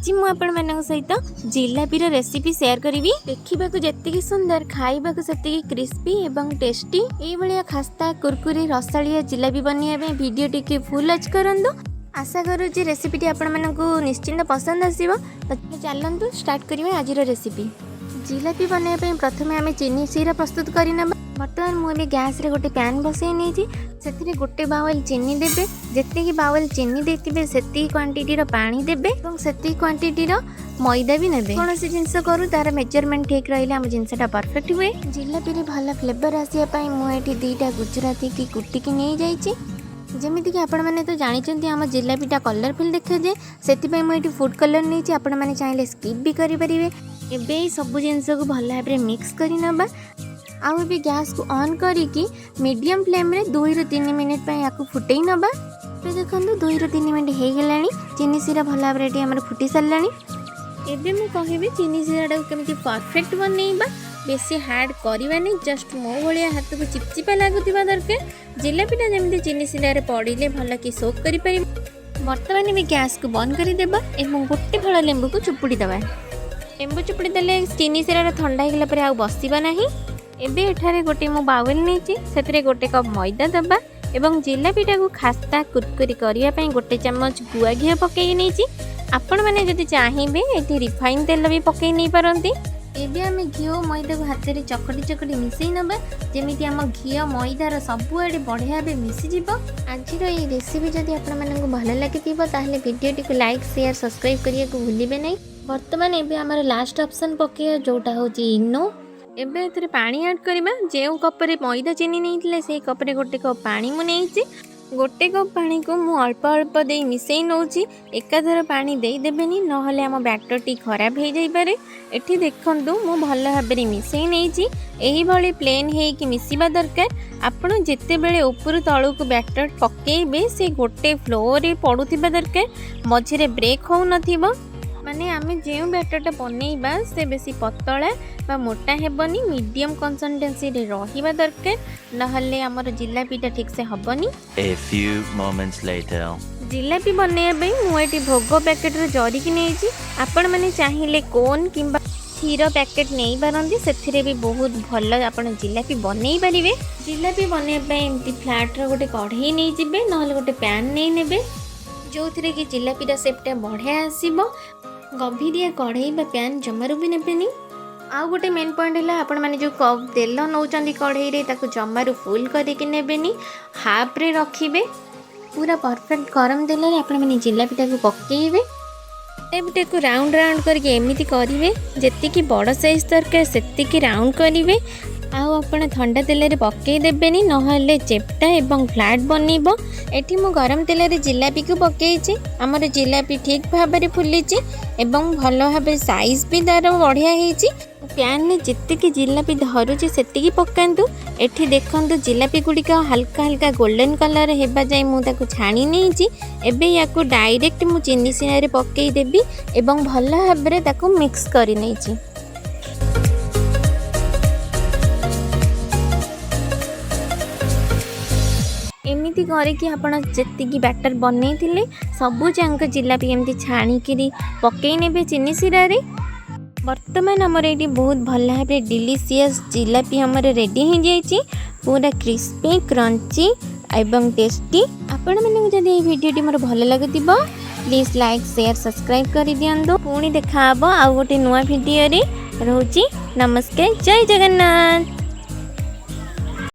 आज मुझे सहित जिलापी रेसिपी शेयर करी। देखा जी सुंदर खावा से क्रिस्पी एवं टेस्टी ये खास्ता कुरकुरी रसालिया जिलापी बनवाई वीडियो टी फुल वॉच करूँ। आशा करूँ रेसिपी आपण को निश्चिंत पसंद आसो। तो चलतु स्टार्ट करिए आज रेसिपी। जिलापी बनवाई प्रथम आम चीनी सीरा प्रस्तुत करना। बर्तमान मुझे गैस रे गोटे पैन बसई नहीं से गोटे बाउल चीनी देबे। जितनी बाउल चीनी देते से क्वांटिटी पानी देबे और से क्वांटिटी मैदा भी नेबे। कौन सी जिनस करूँ तार मेजरमेंट ठीक रही आम जिनसा परफेक्ट हुए। जिलापी भल फ्लेवर आसापी मुझे दुईटा गुजराती की कुटिकी नहीं जाइए। जमीक आपण मैंने तो जानते आम जिलापीटा कलरफुल देखा जाए से मुझे फूड कलर नहीं आपण मैंने चाहिए स्किप भी करेंगे। एवं सब जिनस को भल भाव में मिक्स करना। आउ भी गैस को ऑन करिकी मीडियम फ्लेम रे 2 ରୁ 3 मिनट या फुटई नबा। तो देखो 2 ରୁ 3 मिनट हो गलानी चीनी सीरा भल भाव में फुटी सारा। एबे मैं कहबी चीनी सीरा केमिति परफेक्ट बनैबा। बेसी हार्ड करवा नहीं, जस्ट मो भाया हाथ को चिपचिपा लगुवा दरकार। जिलापीटा जमी चीनी सीरा पड़े भल कि सोक कर। बर्तमान भी गैस को बंद करदेबा और गोटे फल लेंबू को चुपुड़ी दबा। लेंबू चुपुड़ी देले चीनी सीरा ठंडा होगा बसवा ना। एबे एठारे गोटे मो बाउल नहीं से गोटे कप मैदा दबा एवं जिलापीटा को खास्ता कुरकुरी करने गोटे चम्मच गुआ घी पकई नहीं। आपण मैंने जदि चाहिए ये रिफाइन तेल भी पकई नहीं पारती। एबे आम घी और मैदा को हाथ में चकटी चकटी मिसई नबा जमी आम घी मैदार सबुआड़े बढ़िया भाव मिसीज। आज ये रेसिपी जदि आपको भल लगी ताहले video T like share subscribe करने को भूलिए नहीं। बर्तमान एबे आमर लास्ट ऑप्शन पकई जोटा हूँ इनो। एबे एथरे पानी ऐड करबा। जो कपरे मैदा चीनी नहीं से कपरे गोटे कप पानी मु नहीं। गोटे कप पानी को मु अल्प अल्प दे मिसई नौची। एकाधर पानी दे देबेनी नहले आम बैटर टी खराब हो जाई पारे। एठी देखंतु मु भल भाव में मिसई नहीं। एही भली प्लेन हे कि मिसिबा दरकार। आपण जेते बेले ऊपर तळु को बैटर पकेइबे से गोटे फ्लोर रे पडुथिबा दरकार। मझिरे ब्रेक हो नथिबो। माने आमे जो बैटरटा बनैबा से बेसी पतला बा मोटा हेबनी, मीडियम कंसिस्टेंसी रे रहिबा दरकार नहले हमर जिलापीटा ठीक से हबनी। A few moments later जिलापी बनैबा मु एटी भोग पैकेट रे जरी कि नेछि। आपण माने चाहिए कोन किंबा क्षीर पैकेट नहीं पारंती सेथिरे भी बहुत भल आपण जिलापी बनई पारिबे। जिलापी बनैबा एमती फ्लैट रो गोटे कढ़ई नहीं जिबे नहले गोटे पैन नहीं नेबे जो थिरे कि जिलापीटा सेपटा बढ़िया आसीबो। गभीरिया कढ़ई बा पैन जमारू भी नेबेनी। आउ गोटे मेन पॉइंट है आपण माने जो कप तेल नौचंदी कढ़ई रे ताको जमारू फुल करके नेबेनी, हाफ रे रखिबे। पूरा परफेक्ट गरम तेल रे आपण माने जिलापीटा को पकेइबे। जिलापीटा को राउंड राउंड करके एमिति करिवे जेति कि बड़ साइज दरकार सेति कि राउंड करिवे। आउ आपण ठंडा तेल रे पकई देबेनी नहले चेपटा एवं फ्लैट बनइबो। एठी मु गरम तेल रे जिलापी को पकईछि। हमर जिलापी ठीक भाव में फुलीछि एवं भल भाव साइज भी तार बढ़िया होइछि। पैन में जितकी जिलापी धरुछि सेतिकी पकांतु। एठी देखंतु जिलापी गुड़िक हल्का हल्का गोल्डन कलर हेबा जाय मु ताको छाणी नेछि। एबे याको डायरेक्ट मु चीनी सीना रे पकई देबी एवं भल भाव में ताको मिक्स करि नेछि। एमिति करके आपण जेतिकी बैटर बनई सबू जाक जिलापी एमती छाणिकी पकई नेबे चीनी सीरा रे। वर्तमान आमर ये बहुत भल भाव डिलीशियस जिलापी आमर रेडी हो जाइए। पूरा क्रिस्पी क्रंची एवं टेस्टी। आपण मैंने जब ये वीडियो मोर भल लगे प्लीज लाइक शेयर सब्सक्राइब कर दिंतु। पुणी देखा आउ गोटे नुआ वीडियो रे। रोची नमस्कार, जय जगन्नाथ।